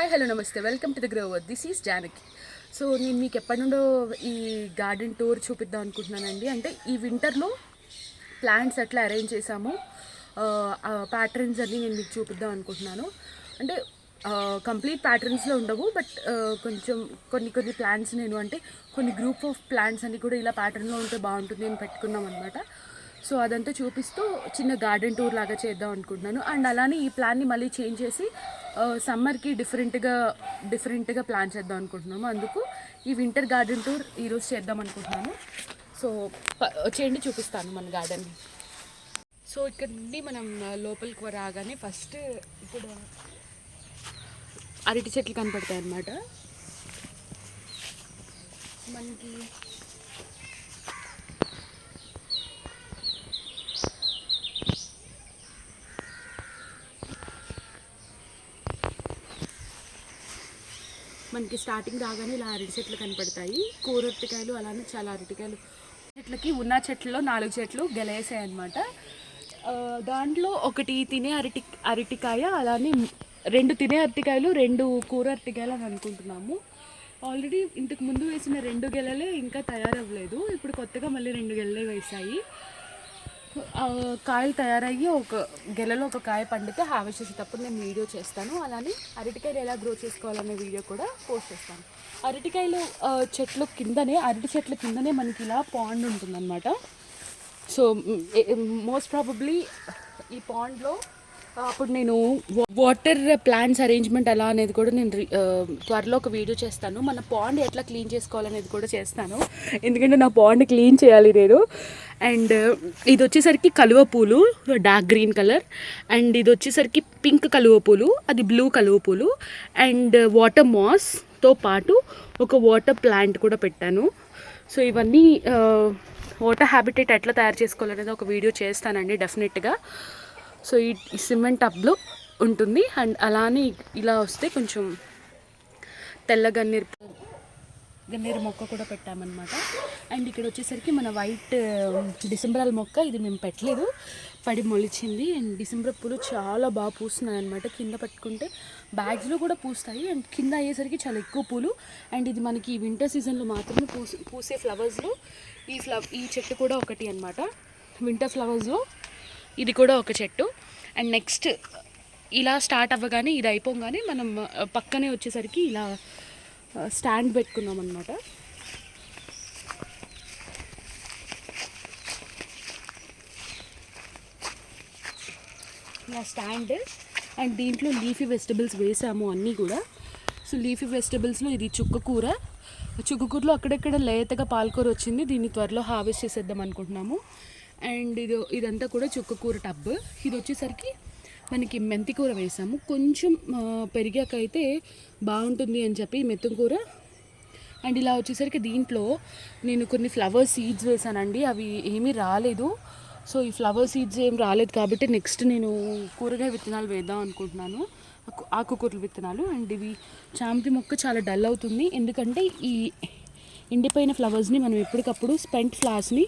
Hi hello నమస్తే, welcome to the Grover. This is Janaki. So నేను మీకు ఎప్పటి నుండో ఈ గార్డెన్ టూర్ చూపిద్దాం అనుకుంటున్నానండి. అంటే ఈ వింటర్లో ప్లాంట్స్ ఎట్లా అరేంజ్ చేసాము, ప్యాటర్న్స్ అన్నీ నేను మీకు చూపిద్దాం అనుకుంటున్నాను. అంటే కంప్లీట్ ప్యాటర్న్స్లో ఉండవు, బట్ కొంచెం కొన్ని ప్లాంట్స్ నేను అంటే కొన్ని గ్రూప్ ఆఫ్ ప్లాంట్స్ అన్నీ కూడా ఇలా ప్యాటర్న్లో ఉంటే బాగుంటుంది అని పెట్టుకున్నాం అనమాట. సో అదంతా చూపిస్తూ చిన్న గార్డెన్ టూర్ లాగా చేద్దాం అనుకుంటున్నాను. అండ్ అలానే ఈ ప్లాన్ని మళ్ళీ చేంజ్ చేసి సమ్మర్కి డిఫరెంట్గా ప్లాన్ చేద్దాం అనుకుంటున్నాము. అందుకు ఈ వింటర్ గార్డెన్ టూర్ ఈరోజు చేద్దాం అనుకుంటున్నాను. సో చేయండి, చూపిస్తాను మన గార్డెన్ని. సో ఇక్కడ నుండి మనం లోపలికి రాగానే ఫస్ట్ ఇప్పుడు అరటి చెట్లు కనపడతాయి అన్నమాట మనకి. స్టార్టింగ్ రాగానే ఇలా అరటి చెట్లు కనపడతాయి, కూరటికాయలు, అలానే చాలా అరటికాయలు. చెట్లకి ఉన్న చెట్లలో 4 చెట్లు గెలేసాయి అన్నమాట. దాంట్లో ఒకటి తినే అరటికాయ, అలానే 2 తినే అరటికాయలు, 2 కూర అరటికాయలు అని అనుకుంటున్నాము. ఆల్రెడీ ఇంతకు ముందు వేసిన 2 గెలలే ఇంకా తయారవ్వలేదు. ఇప్పుడు కొత్తగా మళ్ళీ 2 గెలలే వేసాయి. కాయలు తయారయ్యి ఒక గెలలో ఒక కాయ పండితే హార్వెస్ట్ చేసేటప్పుడు నేను వీడియో చేస్తాను. అలానే అరటికాయలు ఎలా గ్రో చేసుకోవాలనే వీడియో కూడా పోస్ట్ చేస్తాను. అరటికాయలు అరటి చెట్ల కిందనే మనకి ఇలా పాండ్ ఉంటుందన్నమాట. సో మోస్ట్ ప్రాబబ్లీ ఈ పాండ్లో అప్పుడు నేను వాటర్ ప్లాంట్స్ అరేంజ్మెంట్ ఎలా అనేది కూడా నేను త్వరలో ఒక వీడియో చేస్తాను. మన పాండ్ ఎట్లా క్లీన్ చేసుకోవాలనేది కూడా చేస్తాను, ఎందుకంటే నా పాండ్ క్లీన్ చేయాలి నేను. అండ్ ఇది వచ్చేసరికి కలువ పూలు, డార్క్ గ్రీన్ కలర్. అండ్ ఇది వచ్చేసరికి పింక్ కలువ పూలు, అది బ్లూ కలువ పూలు. అండ్ వాటర్ మాస్తో పాటు ఒక వాటర్ ప్లాంట్ కూడా పెట్టాను. సో ఇవన్నీ వాటర్ హ్యాబిటేట్ ఎట్లా తయారు చేసుకోవాలనేది ఒక వీడియో చేస్తానండి డెఫినెట్గా. సో ఈ సిమెంట్ టబ్లో ఉంటుంది. అండ్ అలానే ఇలా వస్తే కొంచెం తెల్ల గన్నేరు మొక్క కూడా పెట్టామన్నమాట. అండ్ ఇక్కడ వచ్చేసరికి మన వైట్ డిసెంబరాల మొక్క, ఇది మేము పెట్టలేదు, పడి మొలిచింది. అండ్ డిసెంబర్ పూలు చాలా బాగా పూస్తున్నాయి అనమాట. కింద పట్టుకుంటే బ్యాగ్స్లో కూడా పూస్తాయి, అండ్ కింద అయ్యేసరికి చాలా ఎక్కువ పూలు. అండ్ ఇది మనకి వింటర్ సీజన్లో మాత్రమే పూసే ఫ్లవర్స్లో ఈ చెట్టు కూడా ఒకటి అనమాట. వింటర్ ఫ్లవర్స్లో ఇది కూడా ఒక చెట్టు. అండ్ నెక్స్ట్ ఇలా స్టార్ట్ అవ్వగానే, ఇది అయిపోగానే మనం పక్కనే వచ్చేసరికి ఇలా స్టాండ్ పెట్టుకున్నాం అనమాట. ఇలా స్టాండ్. అండ్ దీంట్లో లీఫీ వెజిటబుల్స్ వేసాము అన్నీ కూడా. సో లీఫీ వెజిటబుల్స్లో ఇది చుక్కకూరలో అక్కడక్కడ లేతగా పాలకూర వచ్చింది, దీన్ని త్వరలో హార్వెస్ట్ చేసేద్దాం అనుకుంటున్నాము. అండ్ ఇదంతా కూడా చుక్కకూర టబ్. ఇది వచ్చేసరికి మనకి మెంతికూర వేసాము, కొంచెం పెరిగాకైతే బాగుంటుంది అని చెప్పి మెంతికూర. అండ్ ఇలా వచ్చేసరికి దీంట్లో నేను కొన్ని ఫ్లవర్ సీడ్స్ వేసానండి, అవి ఏమీ రాలేదు. సో ఈ ఫ్లవర్ సీడ్స్ ఏం రాలేదు కాబట్టి నెక్స్ట్ నేను కూరగాయ విత్తనాలు వేద్దాం అనుకుంటున్నాను, ఆకుకూరల విత్తనాలు. అండ్ ఇవి చామంతి మొక్క చాలా డల్ అవుతుంది, ఎందుకంటే ఈ ఎండిపోయిన ఫ్లవర్స్ని మనం ఎప్పటికప్పుడు స్పెంట్ ఫ్లవర్స్ని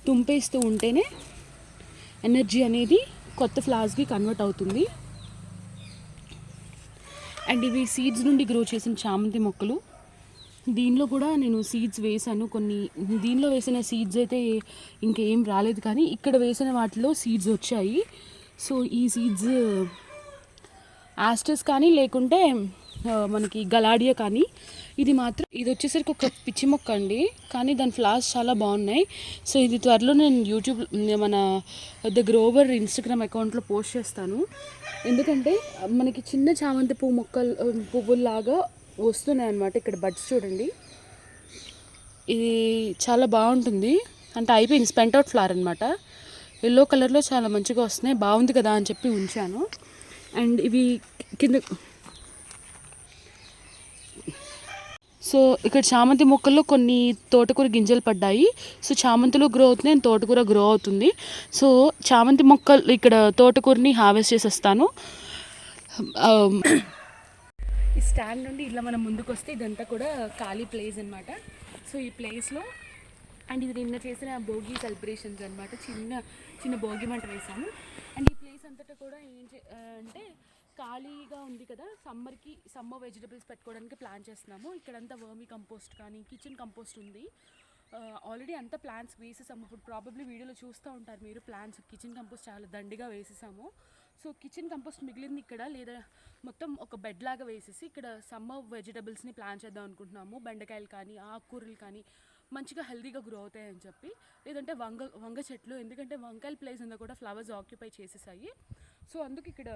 తుంపేస్తూ ఉంటేనే ఎనర్జీ అనేది కొత్త ఫ్లవర్స్కి కన్వర్ట్ అవుతుంది. అండ్ ఇవి సీడ్స్ నుండి గ్రో చేసిన చామంతి మొక్కలు. దీనిలో కూడా నేను సీడ్స్ వేసాను కొన్ని. దీనిలో వేసిన సీడ్స్ అయితే ఇంకేం రాలేదు, కానీ ఇక్కడ వేసిన వాటిలో సీడ్స్ వచ్చాయి. సో ఈ సీడ్స్ ఆస్టర్స్ కానీ లేకుంటే మనకి గలాడియా కానీ. ఇది వచ్చేసరికి ఒక పిచ్చి మొక్క అండి, కానీ దాని ఫ్లవర్స్ చాలా బాగున్నాయి. సో ఇది త్వరలో నేను యూట్యూబ్ మన ద గ్రోవర్ ఇన్స్టాగ్రామ్ అకౌంట్లో పోస్ట్ చేస్తాను, ఎందుకంటే మనకి చిన్న చామంతి పువ్వుల్లాగా వస్తున్నాయి అన్నమాట. ఇక్కడ బడ్స్ చూడండి, ఇది చాలా బాగుంటుంది. అంటే అయిపోయింది, స్పెంట్ అవుట్ ఫ్లవర్ అనమాట. ఎల్లో కలర్లో చాలా మంచిగా వస్తున్నాయి, బాగుంది కదా అని చెప్పి ఉంచాను. అండ్ ఇవి కింద. సో ఇక్కడ చామంతి మొక్కల్లో కొన్ని తోటకూర గింజలు పడ్డాయి. సో చామంతిలో గ్రో అవుతుంది అండ్ తోటకూర గ్రో అవుతుంది. సో చామంతి మొక్కలు ఇక్కడ తోటకూరని హార్వెస్ట్ చేసేస్తాను. ఈ స్టాండ్ నుండి ఇలా మనం ముందుకు వస్తే ఇదంతా కూడా ఖాళీ ప్లేస్ అనమాట. సో ఈ ప్లేస్లో అండ్ ఇది నిన్న చేసిన భోగి సెలబ్రేషన్స్ అనమాట, చిన్న భోగి మంట వేసాము. అండ్ ఈ ప్లేస్ అంతటా కూడా అంటే ఖాళీగా ఉంది కదా, సమ్మర్ వెజిటబుల్స్ పెట్టుకోవడానికి ప్లాన్ చేస్తున్నాము. ఇక్కడంతా వర్మీ కంపోస్ట్ కానీ కిచెన్ కంపోస్ట్ ఉంది. ఆల్రెడీ అంతా ప్లాంట్స్ వేసేసాము. ఇప్పుడు ప్రాబబ్లీ వీడియోలో చూస్తూ ఉంటారు మీరు, ప్లాంట్స్ కిచెన్ కంపోస్ట్ చాలా దండిగా వేసేసాము. సో కిచెన్ కంపోస్ట్ మిగిలింది ఇక్కడ, లేదా మొత్తం ఒక బెడ్ లాగా వేసేసి ఇక్కడ సమ్మర్ వెజిటబుల్స్ని ప్లాన్ చేద్దాం అనుకుంటున్నాము. బెండకాయలు కానీ ఆకుకూరలు కానీ మంచిగా హెల్తీగా గ్రో అవుతాయని చెప్పి, లేదంటే వంగ చెట్లు, ఎందుకంటే వంకాయల ప్లేస్ ఉందో కూడా ఫ్లవర్స్ ఆక్యుపై చేసేసాయి. సో అందుకు ఇక్కడ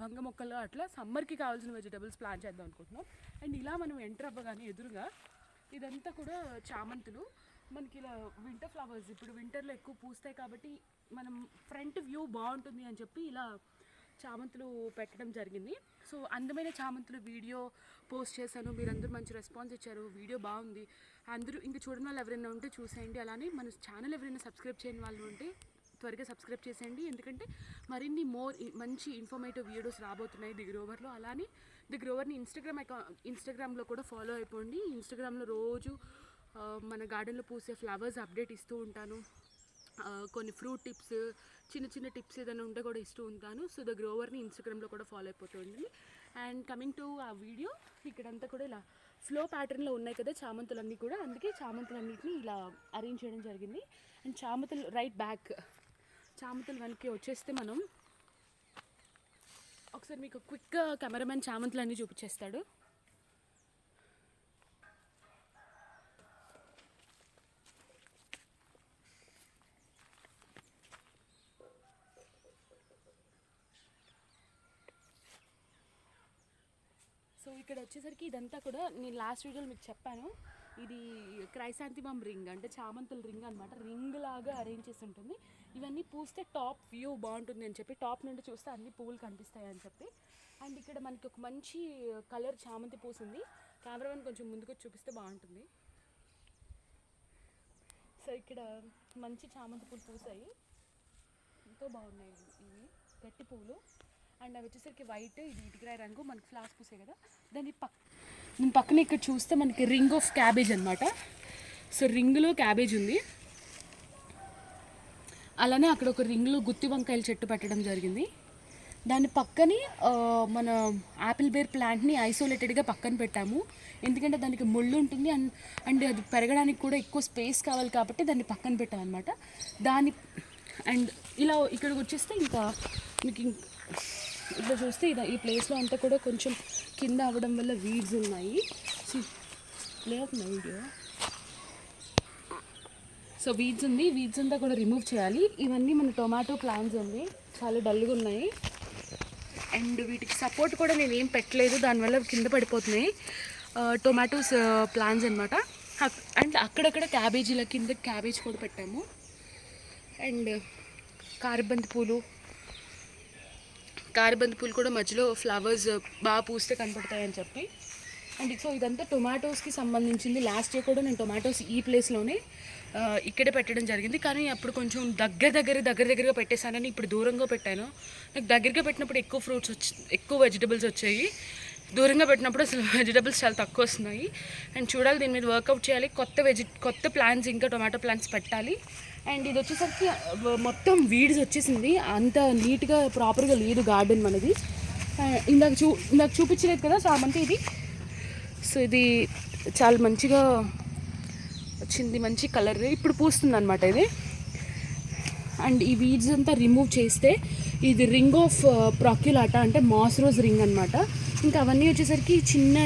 వంగ మొక్కలు అట్లా సమ్మర్కి కావాల్సిన వెజిటబుల్స్ ప్లాన్ చేద్దాం అనుకుంటున్నాం. అండ్ ఇలా మనం ఎంటర్ అవ్వగానే ఎదురుగా ఇదంతా కూడా చామంతులు. మనకి ఇలా వింటర్ ఫ్లవర్స్ ఇప్పుడు వింటర్లో ఎక్కువ పూస్తాయి కాబట్టి మనం ఫ్రంట్ వ్యూ బాగుంటుంది అని చెప్పి ఇలా చామంతులు పెట్టడం జరిగింది. సో అందమైన చామంతులు వీడియో పోస్ట్ చేశాను, మీరందరూ మంచి రెస్పాన్స్ ఇచ్చారు, వీడియో బాగుంది. అందరూ ఇంకా చూడని వాళ్ళు ఎవరైనా ఉంటే చూసేయండి. అలానే మన ఛానల్ ఎవరైనా సబ్స్క్రైబ్ చేయని వాళ్ళు ఉంటే త్వరగా సబ్స్క్రైబ్ చేసేయండి, ఎందుకంటే మరిన్ని మంచి ఇన్ఫర్మేటివ్ వీడియోస్ రాబోతున్నాయి ది గ్రోవర్లో. అలానే ది గ్రోవర్ని ఇన్స్టాగ్రామ్లో కూడా ఫాలో అయిపోండి. ఇన్స్టాగ్రామ్లో రోజు మన గార్డెన్లో పూసే ఫ్లవర్స్ అప్డేట్ ఇస్తూ ఉంటాను. కొన్ని ఫ్రూట్ టిప్స్, చిన్న టిప్స్ ఏదైనా ఉంటే కూడా ఇస్తూ ఉంటాను. సో ద గ్రోవర్ని ఇన్స్టాగ్రామ్లో కూడా ఫాలో అయిపోతుంది. అండ్ కమింగ్ టు ఆ వీడియో, ఇక్కడంతా కూడా ఇలా ఫ్లో ప్యాటర్న్లో ఉన్నాయి కదా చామంతులన్నీ కూడా, అందుకే చామంతులన్నింటినీ ఇలా అరేంజ్ చేయడం జరిగింది. అండ్ చామంతులు రైట్ బ్యాక్, చామంతులు వెనక్కి వచ్చేస్తే మనం ఒకసారి మీకు క్విక్గా కెమెరామెన్ చామంతులు అన్నీ చూపించేస్తాడు. సో ఇక్కడ వచ్చేసరికి ఇదంతా కూడా నేను లాస్ట్ వీడియోలో మీకు చెప్పాను, ఇది క్రైసాంతిమం రింగ్, అంటే చామంతుల రింగ్ అనమాట. రింగ్ లాగా అరేంజ్ చేసి ఉంటుంది. ఇవన్నీ పూస్తే టాప్ వ్యూ బాగుంటుంది అని చెప్పి, టాప్ నుండి చూస్తే అన్ని పువ్వులు కనిపిస్తాయి అని చెప్పి. అండ్ ఇక్కడ మనకి ఒక మంచి కలర్ చామంతి పూసింది. కెమెరామెన్ కొంచెం ముందుకు చూపిస్తే బాగుంటుంది. సో ఇక్కడ మంచి చామంతి పూలు పూసాయి, ఎంతో బాగున్నాయి ఇవి గట్టి పువ్వులు. అండ్ అవి వచ్చేసరికి వైట్, ఇది ఇటుకరాయి రంగు, మనకి ఫ్లవర్స్ పూసాయి కదా. దాని పక్కన ఇక్కడ చూస్తే మనకి రింగ్ ఆఫ్ క్యాబేజ్ అనమాట. సో రింగ్లో క్యాబేజ్ ఉంది. అలానే అక్కడ ఒక రింగ్లో గుత్తి వంకాయల చెట్టు పెట్టడం జరిగింది. దాని పక్కనే మన యాపిల్ బేర్ ప్లాంట్ని ఐసోలేటెడ్గా పక్కన పెట్టాము, ఎందుకంటే దానికి ముళ్ళు ఉంటుంది అండ్ అది పెరగడానికి కూడా ఎక్కువ స్పేస్ కావాలి కాబట్టి దాన్ని పక్కన పెట్టాం అనమాట. అండ్ ఇలా ఇక్కడికి వచ్చేస్తే ఇంకా మీకు ఇట్లా చూస్తే ఈ ప్లేస్లో అంతా కూడా కొంచెం కింద అవ్వడం వల్ల వీడ్స్ ఉన్నాయి. లేవున్నా వీడియో. సో వీడ్స్ ఉంది, వీడ్స్ అంతా కూడా రిమూవ్ చేయాలి. ఇవన్నీ మన టొమాటో ప్లాంట్స్ ఉంది, చాలా డల్గా ఉన్నాయి. అండ్ వీటికి సపోర్ట్ కూడా నేను ఏం పెట్టలేదు, దానివల్ల కింద పడిపోతున్నాయి. టొమాటోస్ ప్లాంట్స్ అనమాట. అండ్ అక్కడక్కడ క్యాబేజీల కింద క్యాబేజ్ కూడా పెట్టాము. అండ్ కారబంతి పూలు కూడా మధ్యలో ఫ్లవర్స్ బాగా పూస్తే కనపడతాయని చెప్పి. అండ్ సో ఇదంతా టొమాటోస్కి సంబంధించింది. లాస్ట్ ఇయర్ కూడా నేను టొమాటోస్ ఈ ప్లేస్లోనే ఇక్కడే పెట్టడం జరిగింది, కానీ అప్పుడు కొంచెం దగ్గరగా పెట్టేశానని ఇప్పుడు దూరంగా పెట్టాను. నాకు దగ్గరగా పెట్టినప్పుడు ఎక్కువ వెజిటబుల్స్ వచ్చాయి, దూరంగా పెట్టినప్పుడు అసలు వెజిటబుల్స్ చాలా తక్కువ వస్తున్నాయి. అండ్ చూడాలి, దీని మీద వర్కౌట్ చేయాలి, కొత్త ప్లాంట్స్ ఇంకా టొమాటో ప్లాంట్స్ పెట్టాలి. అండ్ ఇది వచ్చేసరికి మొత్తం వీడ్స్ వచ్చేసింది, అంత నీట్గా ప్రాపర్గా లేదు గార్డెన్ మనది. ఇందాక చూపించలేదు కదా చామంతి ఇది. సో ఇది చాలా మంచిగా వచ్చింది, మంచి కలర్, ఇప్పుడు పూస్తుంది అనమాట ఇది. అండ్ ఈ వీడ్స్ అంతా రిమూవ్ చేస్తే ఇది రింగ్ ఆఫ్ ప్రాక్యులాటా, అంటే మాస్ రోజ్ రింగ్ అనమాట. ఇంకా అవన్నీ వచ్చేసరికి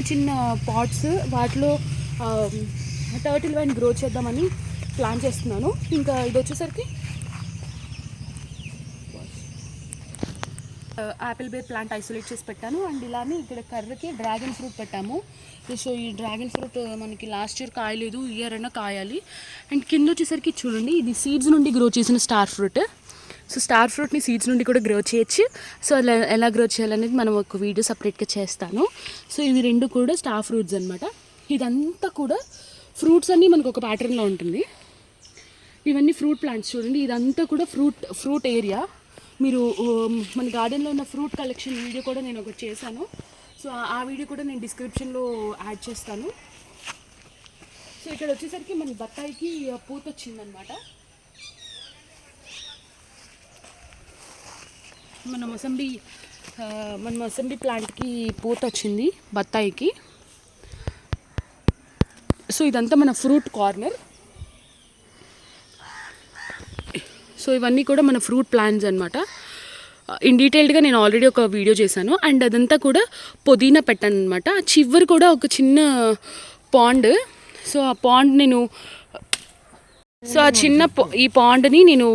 చిన్న పాట్స్, వాటిలో టర్టిల్ వైన్ గ్రో చేద్దామని ప్లాన్ చేస్తున్నాను. ఇంకా ఇది వచ్చేసరికి యాపిల్ బేర్ ప్లాంట్ ఐసోలేట్ చేసి పెట్టాను. అండ్ ఇలానే ఇక్కడ కర్రకి డ్రాగన్ ఫ్రూట్ పెట్టాము. సో ఈ డ్రాగన్ ఫ్రూట్ మనకి లాస్ట్ ఇయర్ కాయలేదు, ఈ ఇయర్ అయినా కాయాలి. అండ్ కింద వచ్చేసరికి చూడండి, ఇది సీడ్స్ నుండి గ్రో చేసిన స్టార్ ఫ్రూట్. సో స్టార్ ఫ్రూట్ని సీడ్స్ నుండి కూడా గ్రో చేయొచ్చు. సో ఎలా గ్రో చేయాలనేది మనం ఒక వీడియో సపరేట్గా చేస్తాను. సో ఇవి రెండు కూడా స్టార్ ఫ్రూట్స్ అనమాట. ఇదంతా కూడా ఫ్రూట్స్ అన్నీ మనకు ఒక ప్యాటర్న్లో ఉంటుంది. ఇవన్నీ ఫ్రూట్ ప్లాంట్స్ చూడండి, ఇదంతా కూడా ఫ్రూట్ ఏరియా. మీరు మన గార్డెన్లో ఉన్న ఫ్రూట్ కలెక్షన్ వీడియో కూడా నేను ఒకటి చేశాను. సో ఆ వీడియో కూడా నేను డిస్క్రిప్షన్లో యాడ్ చేస్తాను. సో ఇక్కడ వచ్చేసరికి మన బత్తాయికి పూత వచ్చిందనమాట. మన మొసంబి మన మసంబి ప్లాంట్కి పూత వచ్చింది బత్తాయికి. సో ఇదంతా మన ఫ్రూట్ కార్నర్. సో ఇవన్నీ కూడా మన ఫ్రూట్ ప్లాంట్స్ అనమాట. ఇన్ డీటెయిల్డ్గా నేను ఆల్రెడీ ఒక వీడియో చేశాను. అండ్ అదంతా కూడా పుదీనా పెట్టాను అనమాట. చివరి కూడా ఒక చిన్న పాండ్. సో ఆ పాండ్ నేను ఈ పాండ్ని నేను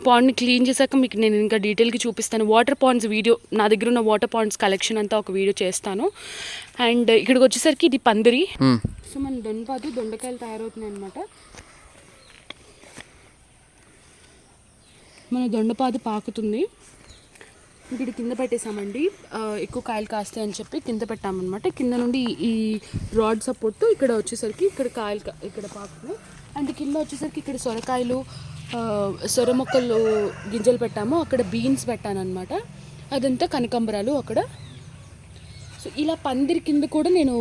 పాండ్ని క్లీన్ చేశాక మీకు నేను ఇంకా డీటెయిల్గా చూపిస్తాను. వాటర్ పాండ్స్ వీడియో, నా దగ్గర ఉన్న వాటర్ పాండ్స్ కలెక్షన్ అంతా ఒక వీడియో చేస్తాను. అండ్ ఇక్కడికి వచ్చేసరికి ఇది పందిరి. సో మన దొండకాయలు తయారవుతున్నాయి అనమాట. మన దొండపాదు పాకుతుంది. ఇక్కడ కింద పెట్టేసామండి, ఎక్కువ కాయలు కాస్తాయి అని చెప్పి కింద పెట్టామన్నమాట. కింద నుండి ఈ రాడ్ సపోర్ట్ ఇక్కడ వచ్చేసరికి ఇక్కడ కాయలు ఇక్కడ పాకుతున్నాయి. అండ్ కింద వచ్చేసరికి ఇక్కడ సొరకాయలు, సొర మొక్కలు గింజలు పెట్టాము. అక్కడ బీన్స్ పెట్టాను అనమాట. అదంతా కనకాంబరాలు అక్కడ. సో ఇలా పందిరి కింద కూడా నేను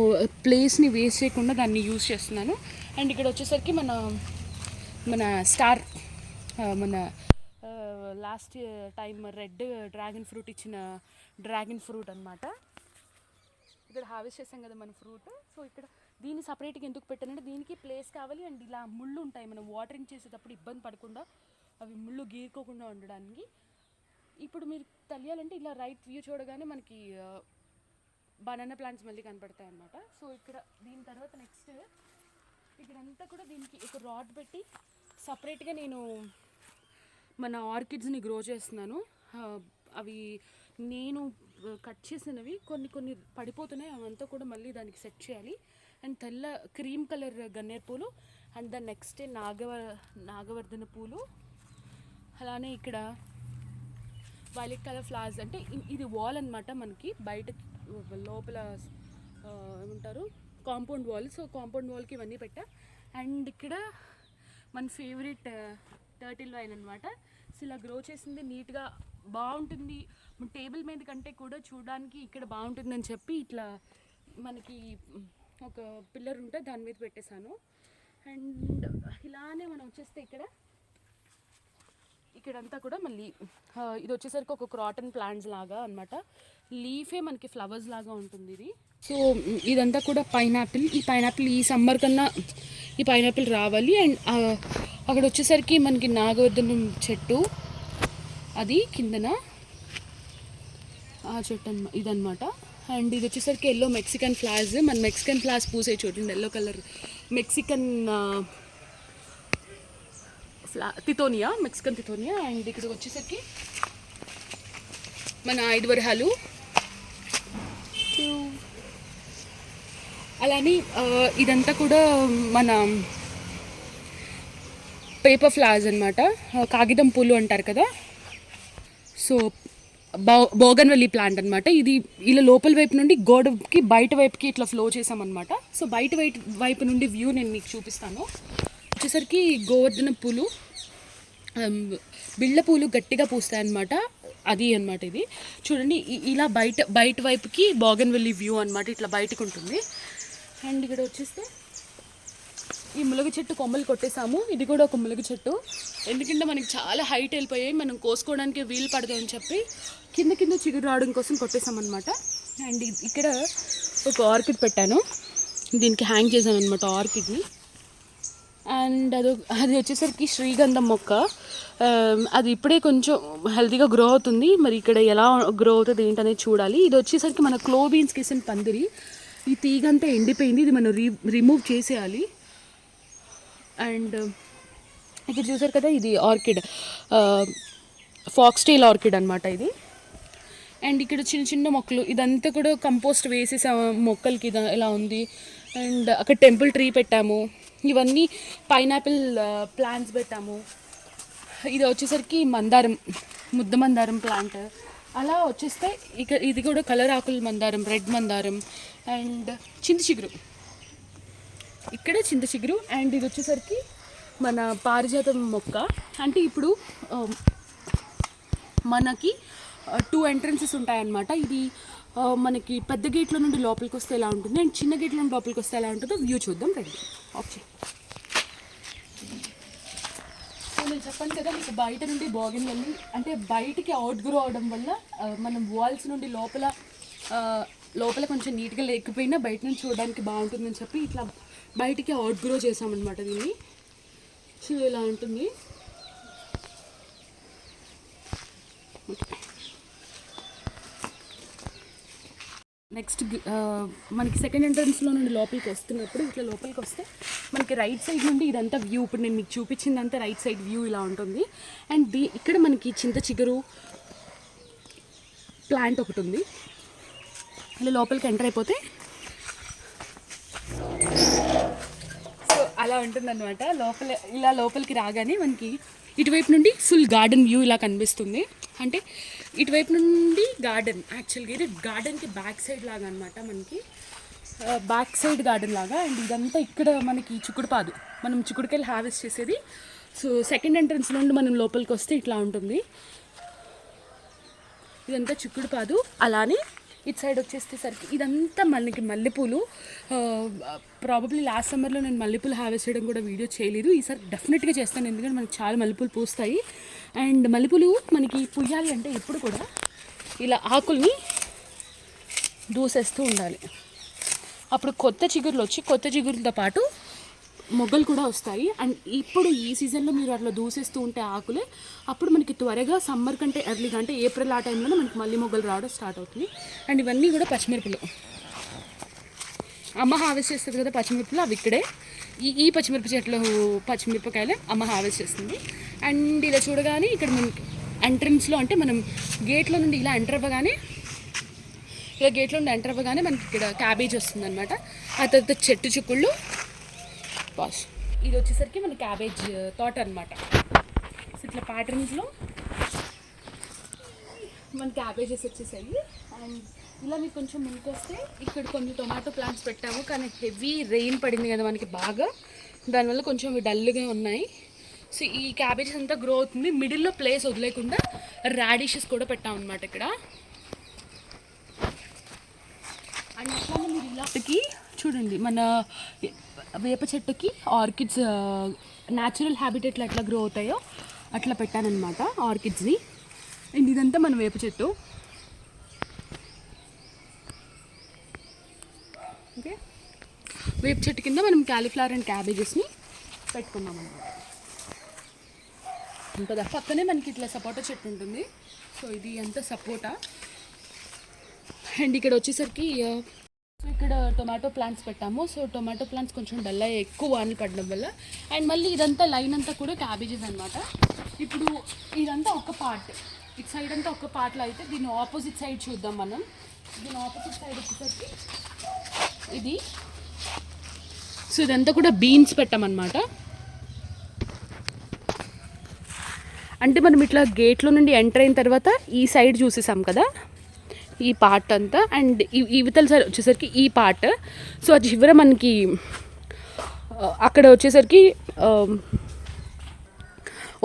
ప్లేస్ని వేస్ట్ చేయకుండా దాన్ని యూజ్ చేస్తున్నాను. అండ్ ఇక్కడ వచ్చేసరికి మన స్టార్, మన last time red dragon fruit ఇచ్చిన డ్రాగన్ ఫ్రూట్ అనమాట. ఇక్కడ హార్వెస్ట్ చేసాం కదా మన ఫ్రూట్. సో ఇక్కడ దీన్ని సపరేట్గా ఎందుకు పెట్టానంటే దీనికి ప్లేస్ కావాలి. అండ్ ఇలా ముళ్ళు ఉంటాయి, మనం వాటరింగ్ చేసేటప్పుడు ఇబ్బంది పడకుండా అవి ముళ్ళు గీరుకోకుండా ఉండడానికి. ఇప్పుడు మీరు తెలియాలంటే ఇలా రైట్ వ్యూ చూడగానే మనకి బనానా ప్లాంట్స్ మళ్ళీ కనపడతాయి అన్నమాట. సో ఇక్కడ దీని తర్వాత నెక్స్ట్ ఇక్కడంతా కూడా దీనికి ఒక రాడ్ పెట్టి సపరేట్గా నేను మన ఆర్కిడ్స్ని గ్రో చేస్తున్నాను. అవి నేను కట్ చేసినవి కొన్ని పడిపోతున్నాయి, అవంతా కూడా మళ్ళీ దానికి సెట్ చేయాలి. అండ్ తెల్ల క్రీమ్ కలర్ గన్నేరు పూలు, అండ్ దాని నెక్స్ట్ నాగవర్ధన పూలు. అలానే ఇక్కడ వైలెట్ కలర్ ఫ్లవర్స్. అంటే ఇది వాల్ అనమాట, మనకి బయట లోపల ఏమంటారు కాంపౌండ్ వాల్. సో కాంపౌండ్ వాల్కి ఇవన్నీ పెట్టా. అండ్ ఇక్కడ మన ఫేవరెట్ టర్టిల్ వైన్ అనమాట. సో ఇలా గ్రో చేసింది నీట్గా బాగుంటుంది. టేబుల్ మీద కంటే కూడా చూడడానికి ఇక్కడ బాగుంటుందని చెప్పి ఇట్లా మనకి ఒక పిల్లర్ ఉంటే దాని మీద పెట్టేశాను. అండ్ ఇలానే మనం వచ్చేస్తే ఇక్కడంతా కూడా మళ్ళీ ఇది వచ్చేసరికి ఒక క్రాటన్ ప్లాంట్స్ లాగా అనమాట. లీఫే మనకి ఫ్లవర్స్ లాగా ఉంటుంది ఇది. సో ఇదంతా కూడా పైనాపిల్. ఈ పైనాపిల్ ఈ సమ్మర్ కన్నా ఈ పైనాపిల్ రావాలి. అండ్ అక్కడ వచ్చేసరికి మనకి నాగవర్ధనం చెట్టు, అది కిందన ఆ చెట్టు ఇదనమాట. అండ్ ఇది వచ్చేసరికి ఎల్లో మెక్సికన్ ఫ్లవర్స్. మన మెక్సికన్ ఫ్లవర్స్ పూసే చూడండి, yellow colour Mexican Mexican Tithonia. And ఇక్కడికి వచ్చేసరికి మన 5 వరహాలు. అలానే ఇదంతా కూడా మన పేపర్ ఫ్లవర్స్ అనమాట, కాగితం పూలు అంటారు కదా. సో బోగన్వెల్లీ ప్లాంట్ అనమాట. ఇది ఇలా లోపల వైపు నుండి గోడకి బయట వైపుకి ఇట్లా ఫ్లో చేసామన్నమాట. సో బయట వైపు నుండి వ్యూ నేను మీకు చూపిస్తాను. వచ్చేసరికి గోవర్ధన పూలు, బిళ్ళ పూలు గట్టిగా పూస్తాయి అన్నమాట. అది అనమాట ఇది చూడండి. ఇలా బయట వైపుకి బోగన్వెల్లీ వ్యూ అనమాట, ఇట్లా బయటకు ఉంటుంది. అండ్ ఇక్కడ వచ్చేస్తే ఈ ములగ చెట్టు కొమ్మలు కొట్టేసాము. ఇది కూడా ఒక ములగ చెట్టు, ఎందుకంటే మనకి చాలా హైట్ వెళ్ళిపోయాయి, మనం కోసుకోవడానికి వీలు పడదు అని చెప్పి కింద చిగురు రావడం కోసం కొట్టేసామన్నమాట. అండ్ ఇక్కడ ఒక ఆర్కిడ్ పెట్టాను, దీనికి హ్యాంగ్ చేశాను అనమాట ఆర్కిడ్ని. అండ్ అది వచ్చేసరికి శ్రీగంధం మొక్క. అది ఇప్పుడే కొంచెం హెల్తీగా గ్రో అవుతుంది, మరి ఇక్కడ ఎలా గ్రో అవుతుంది ఏంటనేది చూడాలి. ఇది వచ్చేసరికి మన క్లో బీన్స్కి వేసిన పందిరి. ఈ తీగంతా ఎండిపోయింది, ఇది మనం రిమూవ్ చేసేయాలి. అండ్ ఇక్కడ చూసారు కదా, ఇది ఆర్కిడ్, ఫాక్స్టైల్ ఆర్కిడ్ అనమాట ఇది. అండ్ ఇక్కడ చిన్న మొక్కలు, ఇదంతా కూడా కంపోస్ట్ వేసేసా మొక్కలకి ఇలా ఉంది. అండ్ అక్కడ టెంపుల్ ట్రీ పెట్టాము. ఇవన్నీ పైనాపిల్ ప్లాంట్స్ పెట్టాము. ఇది వచ్చేసరికి మందారం, ముద్ద మందారం ప్లాంట్. అలా వచ్చేస్తే ఇది కూడా కలర్ ఆకుల మందారం, రెడ్ మందారం. అండ్ చింత చిగురు, ఇక్కడ చింత చిగురు. అండ్ ఇది వచ్చేసరికి మన పారిజాతం మొక్క. అంటే ఇప్పుడు మనకి 2 ఎంట్రన్సెస్ ఉంటాయన్నమాట. ఇది మనకి పెద్ద గేట్లో నుండి లోపలికి వస్తే ఎలా ఉంటుంది, అండ్ చిన్న గేట్లో నుండి లోపలికి వస్తే ఎలా ఉంటుందో వ్యూ చూద్దాం రండి. ఓకే, సో నేను చెప్పాను కదా మీకు బయట నుండి బోగిన్వెల్లి అంటే బయటికి అవుట్ గ్రో అవడం వల్ల మనం వాల్స్ నుండి లోపల కొంచెం నీట్గా లేకపోయినా బయట నుంచి చూడడానికి బాగుంటుందని చెప్పి ఇట్లా బయటికి అవుట్ గ్రో చేసామన్నమాట దీన్ని. సో ఇలా ఉంటుంది. నెక్స్ట్ మనకి సెకండ్ ఎంట్రన్స్లో నుండి లోపలికి వస్తున్నప్పుడు ఇట్లా లోపలికి వస్తే మనకి రైట్ సైడ్ నుండి ఇదంతా వ్యూ, ఇప్పుడు నేను మీకు చూపించిందంతా రైట్ సైడ్ వ్యూ ఇలా ఉంటుంది. అండ్ ఇక్కడ మనకి చింత చిగురు ప్లాంట్ ఒకటి ఉంది. ఇలా లోపలికి ఎంటర్ అయిపోతే సో అలా ఉంటుందన్నమాట. ఇలా లోపలికి రాగానే మనకి ఇటువైపు నుండి ఫుల్ గార్డెన్ వ్యూ ఇలా కనిపిస్తుంది. అంటే ఇటువైపు నుండి గార్డెన్, యాక్చువల్గా ఇది గార్డెన్కి బ్యాక్ సైడ్ లాగా అనమాట, మనకి బ్యాక్ సైడ్ గార్డెన్ లాగా. అండ్ ఇదంతా ఇక్కడ మనకి చిక్కుడుపాదు, మనం చిక్కుడుకాయలు హార్వెస్ట్ చేసేది. సో సెకండ్ ఎంట్రన్స్ నుండి మనం లోపలికి వస్తే ఇట్లా ఉంటుంది. ఇదంతా చిక్కుడుపాదు. అలానే ఇటు సైడ్ వచ్చేసేసరికి ఇదంతా మనకి మల్లెపూలు. ప్రాబబ్లీ లాస్ట్ సమ్మర్లో నేను మల్లెపూలు హార్వెస్ట్ చేయడం కూడా వీడియో చేయలేదు. ఈసారి డెఫినెట్గా చేస్తాను, ఎందుకంటే మనకి చాలా మల్లెపూలు పూస్తాయి. అండ్ మల్లెపూలు మనకి పుయ్యాలి అంటే ఎప్పుడు కూడా ఇలా ఆకుల్ని దూసేస్తూ ఉండాలి. అప్పుడు కొత్త చిగురులు వచ్చి కొత్త చిగురులతో పాటు మొగ్గలు కూడా వస్తాయి. అండ్ ఇప్పుడు ఈ సీజన్లో మీరు అట్లా దూసేస్తూ ఉంటే ఆకులే, అప్పుడు మనకి త్వరగా సమ్మర్ కంటే ఎర్లీగా అంటే ఏప్రిల్ ఆ టైంలోనే మనకి మళ్ళీ మొగ్గలు రావడం స్టార్ట్ అవుతుంది. అండ్ ఇవన్నీ కూడా పచ్చిమిరపలు అమ్మ హార్వెస్ట్ చేస్తుంది కదా పచ్చిమిరపలు, అవి ఇక్కడే ఈ పచ్చిమిరప చెట్లు పచ్చిమిరపకాయలే అమ్మ హార్వెస్ట్ చేస్తుంది. అండ్ ఇలా చూడగానే ఇక్కడ మనకి ఎంట్రన్స్లో అంటే మనం గేట్లో నుండి ఇలా ఎంటర్ అవ్వగానే మనకి ఇక్కడ క్యాబేజ్ వస్తుంది అనమాట. ఆ తర్వాత చెట్టు చిక్కుళ్ళు బాస్. ఇది వచ్చేసరికి మన క్యాబేజ్ తోట అనమాట. సో ఇట్లా ప్యాటర్న్స్లో మన క్యాబేజెస్ వచ్చేసాయి. అండ్ ఇలా మీకు కొంచెం ముందుకు వస్తే ఇక్కడ కొన్ని టొమాటో ప్లాంట్స్ పెట్టాము, కానీ హెవీ రెయిన్ పడింది కదా మనకి బాగా, దానివల్ల కొంచెం డల్గా ఉన్నాయి. సో ఈ క్యాబేజెస్ అంతా గ్రో అవుతుంది. మిడిల్లో ప్లేస్ వదిలేకుండా రాడిషెస్ కూడా పెట్టాము అనమాట ఇక్కడ. అండ్ అట్లానే మీరు ఇలాంటికి చూడండి, మన వేప చెట్టుకి ఆర్కిడ్స్ న్యాచురల్ హ్యాబిటేట్లో ఎట్లా గ్రో అవుతాయో అట్లా పెట్టానన్నమాట ఆర్కిడ్స్ని. అండ్ ఇదంతా మన వేప చెట్టు. ఓకే, వేప చెట్టు కింద మనం క్యాలీఫ్లవర్ అండ్ క్యాబేజెస్ని పెట్టుకున్నాం అన్నమాట. ఉంటుందా పక్కనే మనకి ఇట్లా సపోటా చెట్టు ఉంటుంది. సో ఇది అంతా సపోటా. అండ్ ఇక్కడ వచ్చేసరికి సో ఇక్కడ టొమాటో ప్లాంట్స్ పెట్టాము. సో టొమాటో ప్లాంట్స్ కొంచెం డల్ అయ్యి ఎక్కువ వానలు పడడం వల్ల. అండ్ మళ్ళీ ఇదంతా లైన్ అంతా కూడా క్యాబేజెస్ అనమాట. ఇప్పుడు ఇదంతా ఒక పార్ట్, ఇటు సైడ్ అంతా ఒక పార్ట్లో అయితే దీని ఆపోజిట్ సైడ్ చూద్దాం మనం. దీని ఆపోజిట్ సైడ్ వచ్చేసరికి ఇది. సో ఇదంతా కూడా బీన్స్ పెట్టామన్నమాట. అంటే మనం ఇట్లా గేట్లో నుండి ఎంటర్ అయిన తర్వాత ఈ సైడ్ చూసేసాం కదా, ఈ పార్ట్ అంతా. అండ్ ఇవతల సైడ్ వచ్చేసరికి ఈ పార్ట్. సో అది చివర మనకి అక్కడ వచ్చేసరికి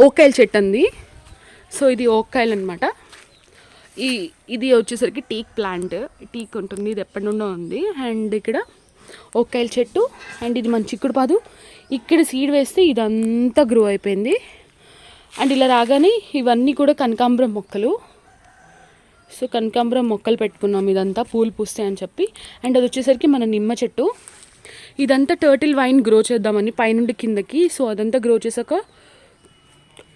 ఓక్కాయల చెట్టు ఉంది. సో ఇది ఓక్కాయలు అనమాట. ఇది వచ్చేసరికి టీక్ ప్లాంట్, టీక్ ఉంటుంది, ఇది ఎప్పటి నుండో ఉంది. అండ్ ఇక్కడ ఓక్కాయల చెట్టు. అండ్ ఇది మన చిక్కుడుపాదు. ఇక్కడ సీడ్ వేస్తే ఇదంతా గ్రో అయిపోయింది. అండ్ ఇలా రాగానే ఇవన్నీ కూడా కనకాంబరం మొక్కలు. సో కనకాంబరం మొక్కలు పెట్టుకున్నాం, ఇదంతా పూలు పూస్తాయి అని చెప్పి. అండ్ అది వచ్చేసరికి మన నిమ్మ చెట్టు. ఇదంతా టర్టిల్ వైన్ గ్రో చేద్దామని పైనుండి కిందకి. సో అదంతా గ్రో చేశాక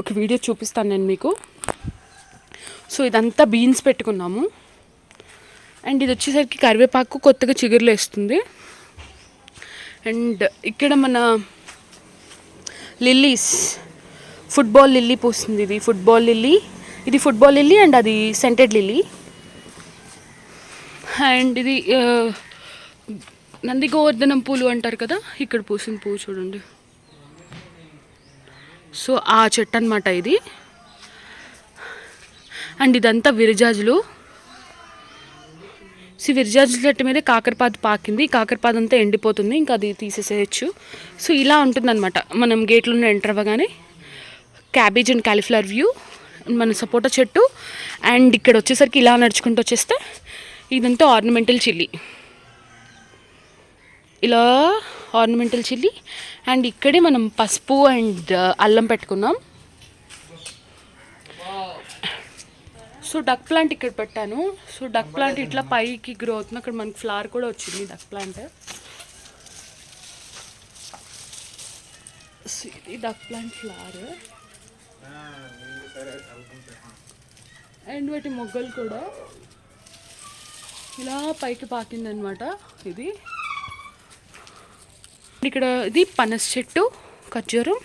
ఒక వీడియో చూపిస్తాను నేను మీకు. సో ఇదంతా బీన్స్ పెట్టుకున్నాము. అండ్ ఇది వచ్చేసరికి కరివేపాకు కొత్తగా చిగురులు వేస్తుంది. అండ్ ఇక్కడ మన లిల్లీస్, ఫుట్బాల్ లిల్లీ పూస్తుంది. ఇది ఫుట్బాల్ లిల్లీ అండ్ అది సెంటెడ్ లిల్లీ. అండ్ ఇది నందిగోవర్ధనం పూలు అంటారు కదా, ఇక్కడ పూసిన పువ్వు చూడండి. సో ఆ చెట్టు అనమాట ఇది. అండ్ ఇదంతా విరజాజులు. విరజాజుల చెట్టు మీద కాకరపాదు పాకింది. కాకరపాదు అంతా ఎండిపోతుంది, ఇంకా అది తీసేసేయచ్చు. సో ఇలా ఉంటుందన్నమాట. మనం గేట్లోనే ఎంటర్ అవ్వగానే క్యాబేజ్ అండ్ కాలీఫ్లవర్ వ్యూ, మన సపోటా చెట్టు. అండ్ ఇక్కడ వచ్చేసరికి ఇలా నడుచుకుంటూ వచ్చేస్తే ఇదంతా ఆర్నమెంటల్ చిల్లీ, ఇలా ఆర్నమెంటల్ చిల్లీ. అండ్ ఇక్కడే మనం పసుపు అండ్ అల్లం పెట్టుకున్నాం. సో డక్ ప్లాంట్ ఇక్కడ పెట్టాను. సో డక్ ప్లాంట్ ఇట్లా పైకి గ్రో అవుతుంది. అక్కడ మనకి ఫ్లవర్ కూడా వచ్చింది డక్ ప్లాంట్. సో ఇది డక్ ప్లాంట్ ఫ్లవర్. అండ్ వాటి మొగ్గలు కూడా ఇలా పైకి పాకిందనమాట. ఇది ఇక్కడ ఇది పనస చెట్టు, ఖర్జూరం,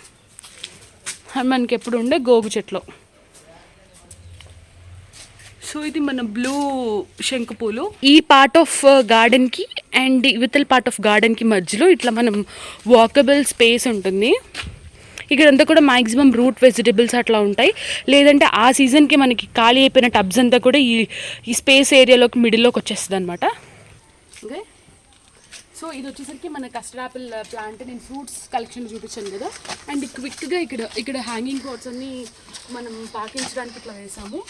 అండ్ మనకి ఎప్పుడు ఉండే గోగు చెట్లు. సో ఇది మన బ్లూ శంకు పూలు. ఈ పార్ట్ ఆఫ్ గార్డెన్కి అండ్ ఇవతల పార్ట్ ఆఫ్ గార్డెన్కి మధ్యలో ఇట్లా మనం వాకబుల్ స్పేస్ ఉంటుంది. ఇక్కడంతా కూడా మ్యాక్సిమం రూట్ వెజిటబుల్స్ అట్లా ఉంటాయి. లేదంటే ఆ సీజన్కి మనకి ఖాళీ అయిపోయిన టబ్స్ అంతా కూడా ఈ స్పేస్ ఏరియాలోకి మిడిల్లోకి వచ్చేస్తుంది అనమాట. ఓకే, సో ఇది వచ్చేసరికి మన కస్టర్డ్ యాపిల్ ప్లాంట్. నేను ఫ్రూట్స్ కలెక్షన్ చూపించాను కదా. అండ్ క్విక్గా ఇక్కడ హ్యాంగింగ్ పాట్స్ అన్నీ మనం పాకించడానికి ఇట్లా వేసాము.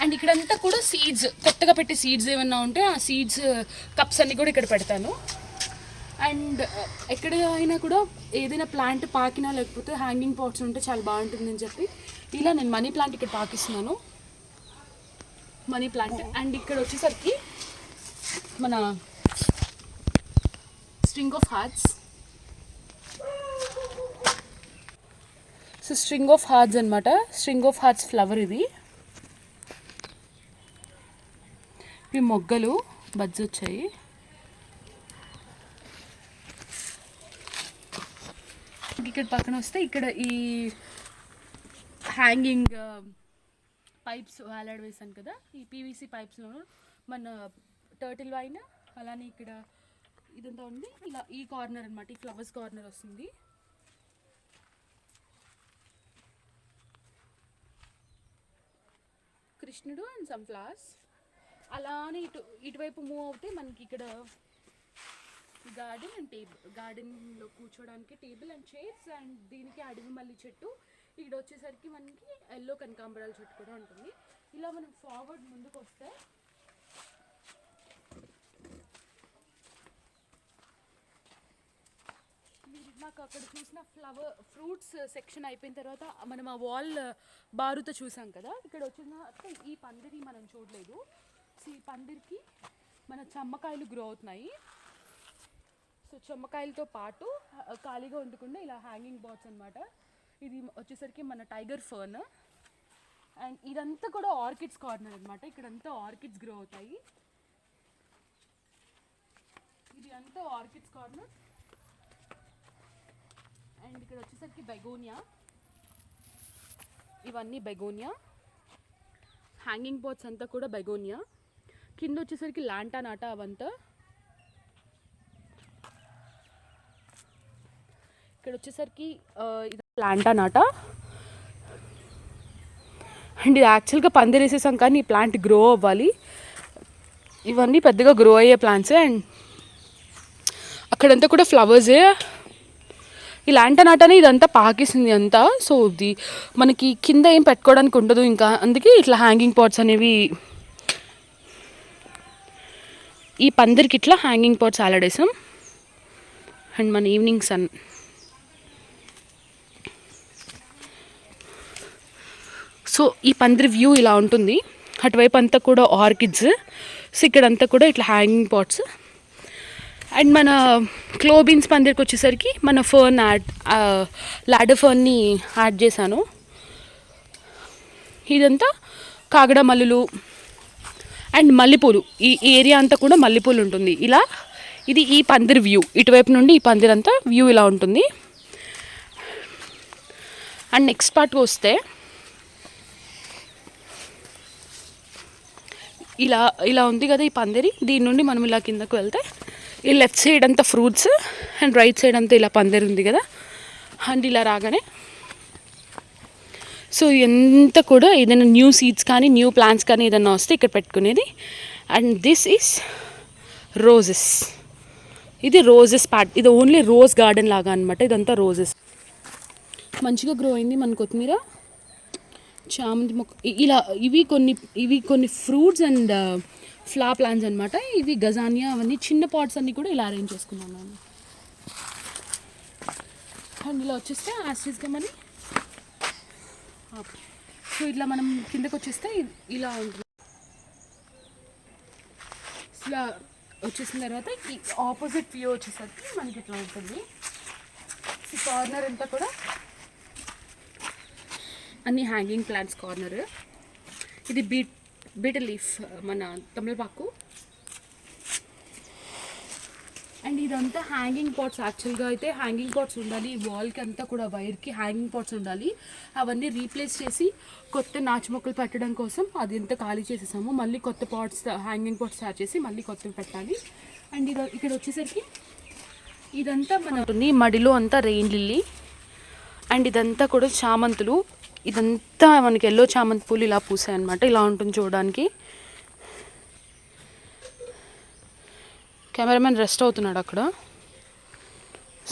అండ్ ఇక్కడంతా కూడా సీడ్స్, కొత్తగా పెట్టే సీడ్స్ ఏమన్నా ఉంటే ఆ సీడ్స్ కప్స్ అన్నీ కూడా ఇక్కడ పెడతాను. అండ్ ఎక్కడ అయినా కూడా ఏదైనా ప్లాంట్ పాకినా లేకపోతే హ్యాంగింగ్ పాట్స్ ఉంటే చాలా బాగుంటుందని చెప్పి ఇలా నేను మనీ ప్లాంట్ ఇక్కడ పాకిస్తున్నాను. Money plant. అండ్ ఇక్కడ వచ్చేసరికి మన string of hearts. So string of hearts అనమాట. స్ట్రింగ్ ఆఫ్ హార్ట్స్ ఫ్లవర్ ఇది. ఇవి మొగ్గలు బజ్జి వచ్చాయి. ఇక్కడ పక్కన వస్తే ఇక్కడ ఈ హ్యాంగింగ్ పైప్స్ వేలాడ వేసాను కదా. ఈ పీవీసీ పైప్స్లో మన టర్టిల్ వైన్, అలానే ఇక్కడ ఇదంతా ఉంది. ఇలా ఈ కార్నర్ అనమాట, ఈ ఫ్లవర్స్ కార్నర్ వస్తుంది. కృష్ణుడు అండ్ సమ్ ఫ్లవర్స్. అలానే ఇటువైపు మూవ్ అవుతే మనకి ఇక్కడ గార్డెన్ అండ్ టేబుల్. గార్డెన్లో కూర్చోడానికి టేబుల్ అండ్ చైర్స్. అండ్ దీనికి అడవి మల్లి చెట్టు. ఇక్కడ వచ్చేసరికి మనకి ఎల్లో కనకాంబరాల చెట్టు కూడా ఉంటుంది. ఇలా మనం ఫార్వర్డ్ ముందుకు వస్తే మీరు నాకు అక్కడ చూసిన ఫ్రూట్స్ సెక్షన్ అయిపోయిన తర్వాత మనం ఆ వాల్ బారుతో చూసాం కదా. ఇక్కడ వచ్చిన ఈ పందిరి మనం చూడలేదు. సో ఈ పందిరికి మన చెమ్మకాయలు గ్రో అవుతున్నాయి. సో చెమ్మకాయలతో పాటు ఖాళీగా ఉండకుండా ఇలా హ్యాంగింగ్ బాట్స్ అనమాట. ఇది వచ్చేసరికి మన టైగర్ ఫర్న్. అండ్ ఇదంతా కూడా ఆర్కిడ్స్ కార్నర్ అనమాట. ఇక్కడంతా ఆర్కిడ్స్ గ్రో అవుతాయి. ఇది అంతా ఆర్కిడ్స్ కార్నర్. అండ్ ఇక్కడ వచ్చేసరికి బెగోనియా. ఇవన్నీ బెగోనియా. హ్యాంగింగ్ బాట్స్ అంతా కూడా బెగోనియా. కింద వచ్చేసరికి లాంటా నాటా అవంతా. ఇక్కడ వచ్చేసరికి ఇది ప్లాంటా నాటా. అండ్ ఇది యాక్చువల్గా పందిరేసేసాం కానీ ఈ ప్లాంట్ గ్రో అవ్వాలి. ఇవన్నీ పెద్దగా గ్రో అయ్యే ప్లాంట్సే. అండ్ అక్కడంతా కూడా ఫ్లవర్సే. ఈ లాంటా నాటానే ఇదంతా పాకిస్తుంది అంతా. సో ఇది మనకి కింద ఏం పెట్టుకోవడానికి ఉండదు ఇంకా, అందుకే ఇట్లా హ్యాంగింగ్ పాట్స్ అనేవి ఈ పందిరికి ఇట్లా హ్యాంగింగ్ పాట్స్ ఆలాడేసాం. అండ్ మన ఈవినింగ్ సన్. సో ఈ పందిరి వ్యూ ఇలా ఉంటుంది. అటువైపు అంతా కూడా ఆర్కిడ్స్. సో ఇక్కడంతా కూడా ఇట్లా హ్యాంగింగ్ పాట్స్. అండ్ మన క్లోబీన్స్ పందిరికి వచ్చేసరికి మన ఫర్న్ లాడర్ ఫర్న్ని యాడ్ చేశాను. ఇదంతా కాగడ మల్లులు అండ్ మల్లెపూలు. ఈ ఏరియా అంతా కూడా మల్లెపూలు ఉంటుంది. ఇలా ఇది ఈ పందిరి వ్యూ. ఇటువైపు నుండి ఈ పందిరి అంతా వ్యూ ఇలా ఉంటుంది. అండ్ నెక్స్ట్ పార్ట్కి వస్తే ఇలా ఉంది కదా ఈ పందిరి. దీని నుండి మనం ఇలా కిందకు వెళ్తే ఈ లెఫ్ట్ సైడ్ అంతా ఫ్రూట్స్ అండ్ రైట్ సైడ్ అంతా ఇలా పందిరి ఉంది కదా. అండ్ ఇలా రాగానే సో ఎంత కూడా ఏదైనా న్యూ సీడ్స్ కానీ న్యూ ప్లాంట్స్ కానీ ఏదైనా వస్తే ఇక్కడ పెట్టుకునేది. And this is roses. ఇది రోజెస్ పార్ట్. ఇది ఓన్లీ రోజ్ గార్డెన్ లాగా అనమాట. ఇదంతా రోజెస్. మంచిగా గ్రో అయింది మన కొత్తిమీర, చామంతి మొక్క. ఇలా ఇవి కొన్ని ఫ్రూట్స్ అండ్ ఫ్లవర్ ప్లాంట్స్ అనమాట. ఇవి గజానియా. అవన్నీ చిన్న పాట్స్ అన్నీ కూడా ఇలా అరేంజ్ చేసుకున్నాను నేను. అండ్ ఇలా వచ్చేస్తే యాస్టీస్గా మనీ సో ఇట్లా మనం కిందకు వచ్చేస్తే ఇలా ఉంటుంది. ఇలా వచ్చేసిన తర్వాత ఈ ఆపోజిట్ వ్యూ వచ్చేసరికి మనకి ఇట్లా ఉంటుంది. ఈ కార్నర్ అంతా కూడా అన్ని హ్యాంగింగ్ ప్లాంట్స్ కార్నర్. ఇది బీటల్ లీఫ్ మన తమలపాకు. అండ్ ఇదంతా హ్యాంగింగ్ పాట్స్. యాక్చువల్గా అయితే హ్యాంగింగ్ పాట్స్ ఉండాలి, వాల్కి అంతా కూడా వైర్కి హ్యాంగింగ్ పాట్స్ ఉండాలి. అవన్నీ రీప్లేస్ చేసి కొత్త నాచు మొక్కలు పెట్టడం కోసం అది అంతా ఖాళీ చేసేసాము. మళ్ళీ కొత్త పాట్స్ హ్యాంగింగ్ పాట్స్ స్టార్ట్ చేసి మళ్ళీ కొత్తవి పెట్టాలి. అండ్ ఇక్కడ వచ్చేసరికి ఇదంతా మన మడిలో అంతా రెయిన్ లిల్లీ. అండ్ ఇదంతా కూడా చామంతులు. ఇదంతా మనకి ఎల్లో చామంతి పూలు ఇలా పూసాయి అన్నమాట. ఇలా ఉంటుంది చూడడానికి. కెమెరామెన్ రెస్ట్ అవుతున్నాడు అక్కడ.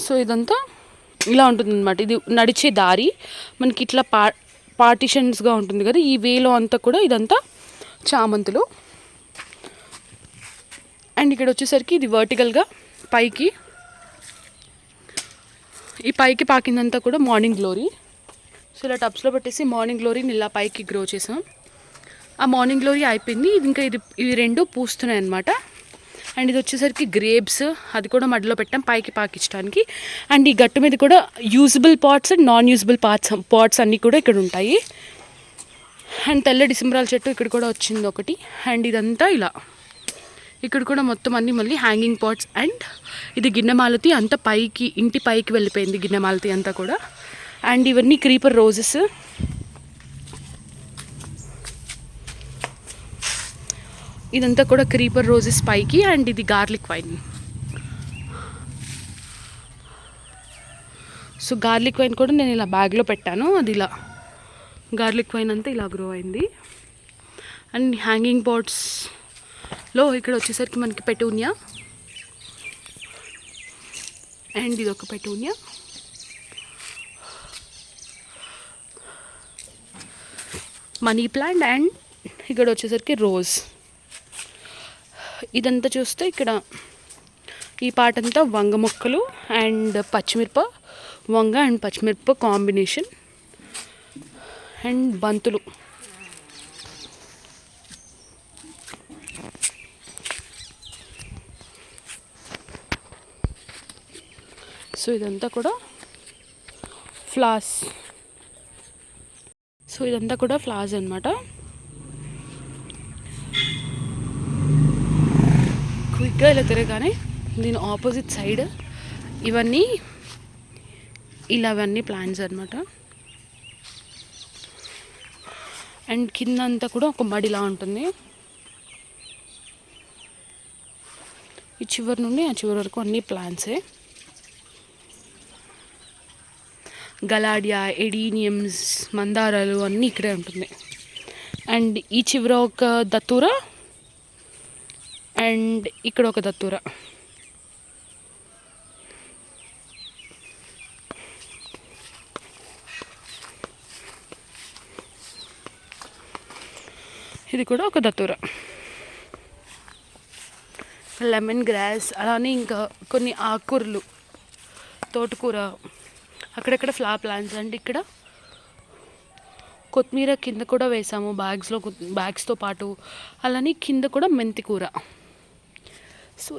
సో ఇదంతా ఇలా ఉంటుంది అనమాట. ఇది నడిచే దారి మనకి ఇట్లా పార్టిషన్స్గా ఉంటుంది కదా. ఈ వేలో అంతా కూడా ఇదంతా చామంతులు. అండ్ ఇక్కడ వచ్చేసరికి ఇది వర్టికల్గా పైకి, ఈ పైకి పాకిందంతా కూడా మార్నింగ్ గ్లోరీ. సో ఇలా టబ్స్లో పెట్టేసి మార్నింగ్ గ్లోరీని ఇలా పైకి గ్రో చేసాం. ఆ మార్నింగ్ గ్లోరీ అయిపోయింది. ఇంకా ఇవి రెండు పూస్తున్నాయి అన్నమాట. అండ్ ఇది వచ్చేసరికి గ్రేప్స్, అది కూడా మధ్యలో పెట్టాం పైకి పాకించడానికి. అండ్ ఈ గట్టు మీద కూడా usable parts and non usable parts అన్నీ కూడా ఇక్కడ ఉంటాయి. అండ్ తెల్ల డిసెంబరాల చెట్టు ఇక్కడ కూడా వచ్చింది ఒకటి. అండ్ ఇదంతా ఇలా ఇక్కడ కూడా మొత్తం అన్నీ మళ్ళీ హ్యాంగింగ్ పాట్స్. అండ్ ఇది గిన్నెమాలతి అంతా పైకి, ఇంటి పైకి వెళ్ళిపోయింది గిన్నెమాలతి అంతా కూడా. అండ్ ఇవన్నీ క్రీపర్ రోజెస్. ఇదంతా కూడా క్రీపర్ రోజెస్ పైకి. అండ్ ఇది garlic wine. So garlic wine కూడా నేను ఇలా బ్యాగ్లో పెట్టాను. అది ఇలా గార్లిక్ వైన్ అంతా ఇలా గ్రో అయింది. అండ్ హ్యాంగింగ్ పాట్స్లో ఇక్కడ వచ్చేసరికి మనకి పెటూనియా. అండ్ ఇది ఒక పెటూనియా. Money plant. అండ్ ఇక్కడ వచ్చేసరికి రోజ్. ఇదంతా చూస్తే ఇక్కడ ఈ పాట అంతా వంగ మొక్కలు అండ్ పచ్చిమిరప, వంగ అండ్ పచ్చిమిరప కాంబినేషన్. అండ్ బంతులు. సో ఇదంతా కూడా ఫ్లవర్స్. సో ఇదంతా కూడా ఫ్లవర్స్ అన్నమాట. క్విక్గా ఇలా తిరగగానే దీని ఆపోజిట్ సైడ్ ఇవన్నీ ప్లాంట్స్ అన్నమాట. అండ్ కింద అంతా కూడా ఒక మడిలా ఉంటుంది. ఈ చివరి నుండి ఆ చివరి వరకు అన్ని ప్లాంట్సే. గలాడియా, ఎడీనియమ్స్, మందారాలు అన్నీ ఇక్కడే ఉంటుంది. అండ్ ఈ చివర ఒక దత్తూర అండ్ ఇక్కడ ఒక దత్తూర. ఇది కూడా ఒక దత్తూర. లెమన్ గ్రాస్, అలానే ఇంకా కొన్ని ఆకుకూరలు, తోటకూర, అక్కడక్కడ ఫ్లవర్ ప్లాంట్స్. అండ్ ఇక్కడ కొత్తిమీర కింద కూడా వేసాము బ్యాగ్స్తో పాటు. అలానే కింద కూడా మెంతి కూర. సో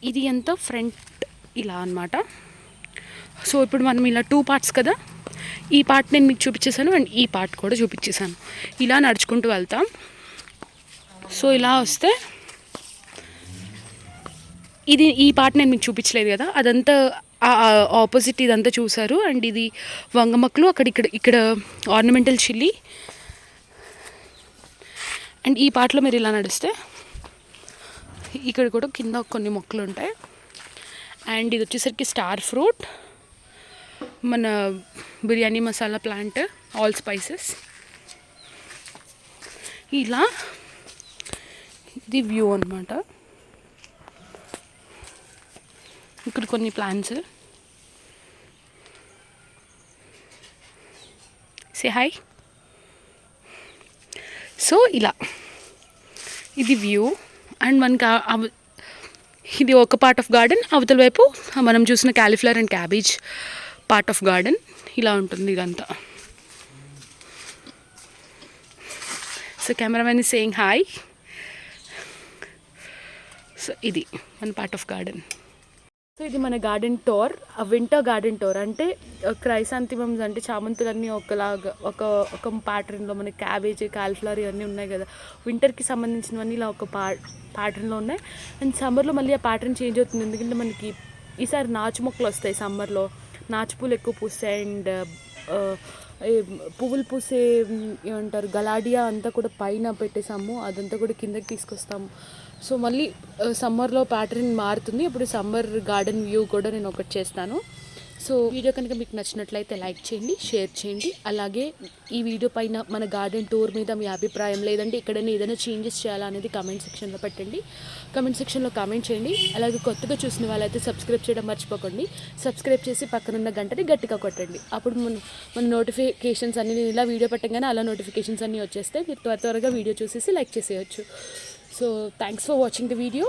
ఇది అంతా ఫ్రంట్ ఇలా అన్నమాట. సో ఇప్పుడు మనం ఇలా 2 పార్ట్స్ కదా, ఈ పార్ట్ నేను మీకు చూపించేసాను అండ్ ఈ పార్ట్ కూడా చూపించేసాను. ఇలా నడుచుకుంటూ వెళ్తాం. సో ఇలా వస్తే ఈ పార్ట్ నేను మీకు చూపించలేదు కదా, అదంతా ఆపోజిట్ ఇదంతా చూసారు. అండ్ ఇది వంగ మొక్కలు, ఇక్కడ ఆర్నమెంటల్ చిల్లీ. అండ్ ఈ పార్ట్లో మీరు ఇలా నడిస్తే ఇక్కడ కూడా కింద కొన్ని మొక్కలు ఉంటాయి. అండ్ ఇది వచ్చేసరికి స్టార్ ఫ్రూట్, మన biryani masala plant, all spices. ఇలా ఇది వ్యూ అన్నమాట. ఇక్కడ కొన్ని ప్లాంట్స్. Say hi. సో ఇలా ఇది వ్యూ. అండ్ మనకి ఇది ఒక పార్ట్ ఆఫ్ గార్డెన్. అవతల వైపు మనం చూసిన cauliflower and cabbage part of garden. ఇలా ఉంటుంది ఇదంతా. So cameraman is saying hi. So ఇది మన పార్ట్ ఆఫ్ గార్డెన్. సో ఇది మన garden tour, winter garden tour. అంటే క్రైసాంతిమమ్స్ అంటే చామంతులన్నీ ఒకలాగా ఒక ప్యాటర్న్లో, మన క్యాబేజ్, కాలిఫ్లవర్ ఇవన్నీ ఉన్నాయి కదా, వింటర్కి సంబంధించినవన్నీ ఇలా ఒక ప్యాటర్న్లో ఉన్నాయి. అండ్ సమ్మర్లో మళ్ళీ ఆ ప్యాటర్న్ చేంజ్ అవుతుంది, ఎందుకంటే మనకి ఈసారి నాచు మొక్కలు వస్తాయి. సమ్మర్లో నాచు పూలు ఎక్కువ పూస్తాయి. అండ్ పువ్వులు పూసే ఏమంటారు గలాడియా అంతా కూడా పైన పెట్టేసాము, అదంతా కూడా కిందకి తీసుకొస్తాము. సో మళ్ళీ సమ్మర్లో ప్యాటర్న్ మారుతుంది. ఇప్పుడు సమ్మర్ గార్డెన్ వ్యూ కూడా నేను ఒకటి చేస్తాను. సో వీడియో కనుక మీకు నచ్చినట్లయితే లైక్ చేయండి, షేర్ చేయండి. అలాగే ఈ వీడియో పైన మన గార్డెన్ టూర్ మీద మీ అభిప్రాయం, లేదంటే ఎక్కడైనా ఏదైనా చేంజెస్ చేయాలా అనేది కామెంట్ సెక్షన్లో పెట్టండి. కామెంట్ సెక్షన్లో కామెంట్ చేయండి. అలాగే కొత్తగా చూసిన వాళ్ళైతే సబ్స్క్రైబ్ చేయడం మర్చిపోకండి. సబ్స్క్రైబ్ చేసి పక్కనున్న గంటని గట్టిగా కొట్టండి. అప్పుడు మన నోటిఫికేషన్స్ అన్నీ, నేను ఇలా వీడియో పెట్టగానే అలా నోటిఫికేషన్స్ అన్నీ వచ్చేస్తే మీరు త్వరగా వీడియో చూసేసి లైక్ చేసేయచ్చు. So thanks for watching the video.